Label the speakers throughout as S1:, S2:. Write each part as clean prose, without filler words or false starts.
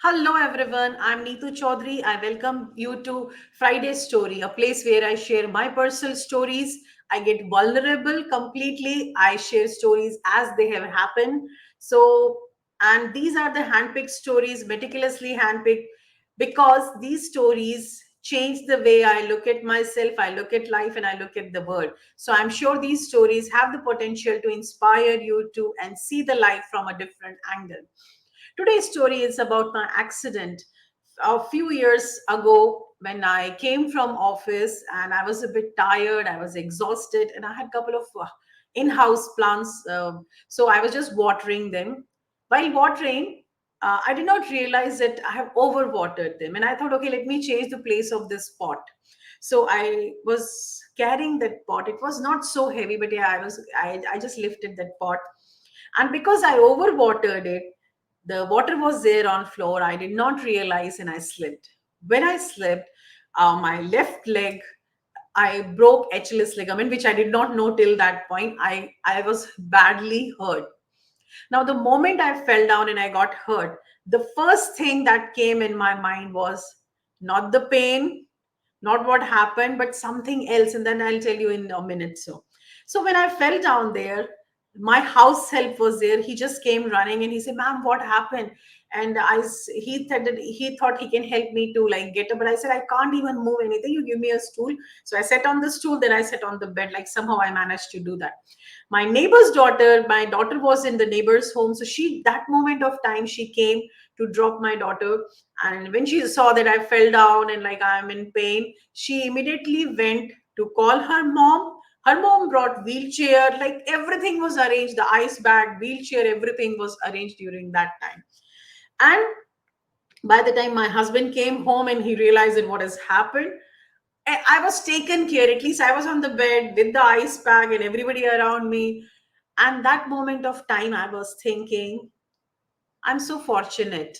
S1: Hello everyone, I'm Neetu Chaudhary. I welcome you to Friday Story, a place where I share my personal stories. I get vulnerable completely. I share stories as they have happened. And these are the handpicked stories, meticulously handpicked, because these stories change the way I look at myself, I look at life, and I look at the world. So I'm sure these stories have the potential to inspire you to and see the life from a different angle. Today's story is about my accident a few years ago when I came from office and I was a bit tired, I was exhausted, and I had a couple of in-house plants. So I was just watering them. While watering, I did not realize that I have overwatered them, and I thought, okay, let me change the place of this pot. So I was carrying that pot. It was not so heavy, but yeah, I just lifted that pot, and because I overwatered it, the water was there on floor. I did not realize and I slipped. When I slipped, my left leg, I broke Achilles ligament, which I did not know till that point. I was badly hurt. Now, the moment I fell down and I got hurt, the first thing that came in my mind was not the pain, not what happened, but something else. And then I'll tell you in a minute. So when I fell down there, my house help was there. He just came running and he said, "Ma'am, what happened?" And he said that he thought he can help me to like get up, but I said I can't even move anything. You give me a stool. So I sat on the stool, then I sat on the bed. Like somehow I managed to do that. My daughter was in the neighbor's home, so she that moment of time she came to drop my daughter, and when she saw that I fell down and like I'm in pain, she immediately went to call her mom. Her mom brought wheelchair, like everything was arranged, the ice bag, wheelchair, everything was arranged during that time. And by the time my husband came home and he realized that what has happened, I was taken care. At least I was on the bed with the ice bag and everybody around me. And that moment of time, I was thinking, I'm so fortunate.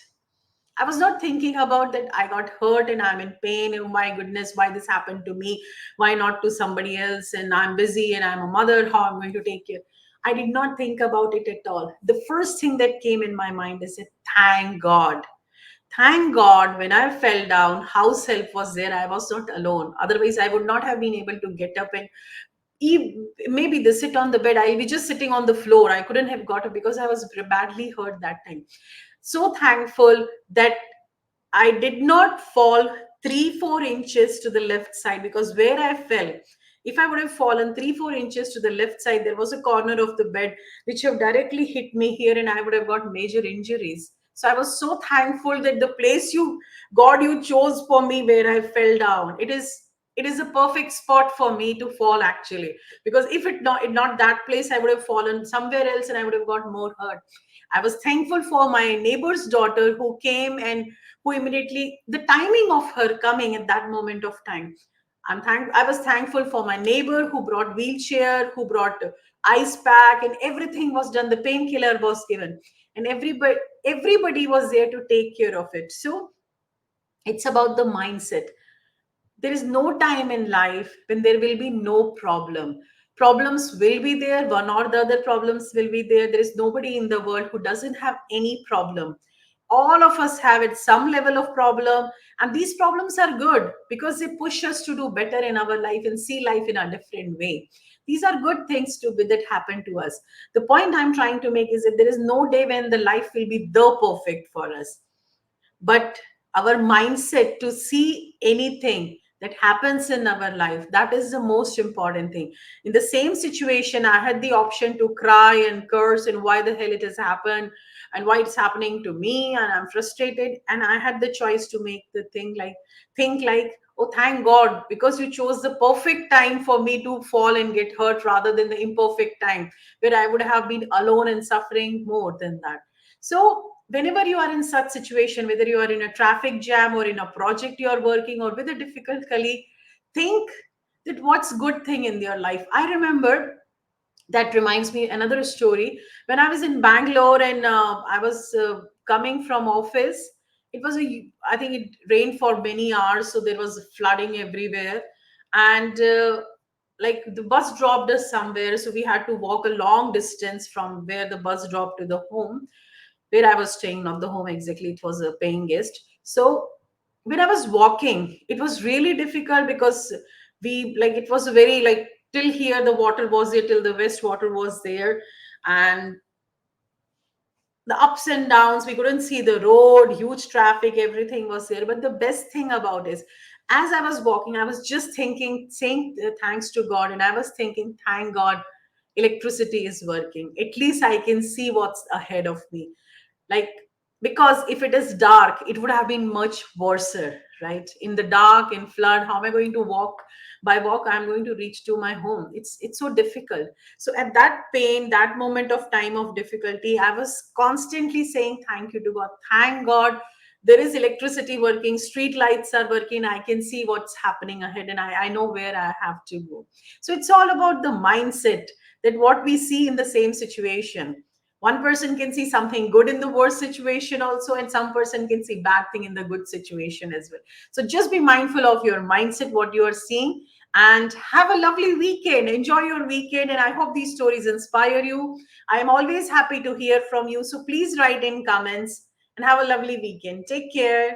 S1: I was not thinking about that I got hurt and I'm in pain. Oh my goodness, why this happened to me? Why not to somebody else? And I'm busy and I'm a mother. How I'm going to take care? I did not think about it at all. The first thing that came in my mind is that thank God. Thank God when I fell down, house help was there. I was not alone. Otherwise, I would not have been able to get up and maybe they sit on the bed. I'll be just sitting on the floor. I couldn't have got up because I was badly hurt that time. So thankful that I did not fall 3 4 inches to the left side, because where I fell, if I would have fallen 3 4 inches to the left side, there was a corner of the bed which have directly hit me here, and I would have got major injuries. So I was so thankful that the place God, you chose for me where I fell down. It is a perfect spot for me to fall actually, because if not that place, I would have fallen somewhere else and I would have got more hurt. I was thankful for my neighbor's daughter who came and who immediately, the timing of her coming at that moment of time. I was thankful for my neighbor who brought wheelchair, who brought ice pack, and everything was done. The painkiller was given, and everybody was there to take care of it. So it's about the mindset. There is no time in life when there will be no problem. Problems will be there, one or the other problems will be there. There is nobody in the world who doesn't have any problem. All of us have it some level of problem, and these problems are good because they push us to do better in our life and see life in a different way. These are good things that happen to us. The point I'm trying to make is that there is no day when the life will be the perfect for us, but our mindset to see anything that happens in our life, that is the most important thing. In the same situation, I had the option to cry and curse and why the hell it has happened and why it's happening to me and I'm frustrated, and I had the choice to make the thing like think like, oh thank God, because you chose the perfect time for me to fall and get hurt rather than the imperfect time where I would have been alone and suffering more than that. So whenever you are in such situation, whether you are in a traffic jam or in a project you are working or with a difficult colleague, think that what's good thing in your life. I remember, that reminds me another story. When I was in Bangalore and I was coming from office, it was I think it rained for many hours, so there was flooding everywhere, and like the bus dropped us somewhere, so we had to walk a long distance from where the bus dropped to the home. where I was staying, not the home exactly, it was a paying guest. So when I was walking, it was really difficult because we like it was a very like till here the water was there, till the west water was there, and the ups and downs, we couldn't see the road, huge traffic, everything was there. But the best thing about is, as I was walking, I was just thinking, saying thanks to God, and I was thinking, thank God electricity is working, at least I can see what's ahead of me. Like, because if it is dark, it would have been much worse, right? In the dark, in flood, how am I going to walk? By walk I'm going to reach to my home, it's so difficult. So at that pain, that moment of time of difficulty, I was constantly saying thank you to God, thank God there is electricity working, street lights are working, I can see what's happening ahead, and I know where I have to go. So it's all about the mindset, that what we see in the same situation, one person can see something good in the worst situation also, and some person can see bad thing in the good situation as well. So just be mindful of your mindset, what you are seeing, and have a lovely weekend. Enjoy your weekend, and I hope these stories inspire you. I am always happy to hear from you, so please write in comments, and have a lovely weekend. Take care.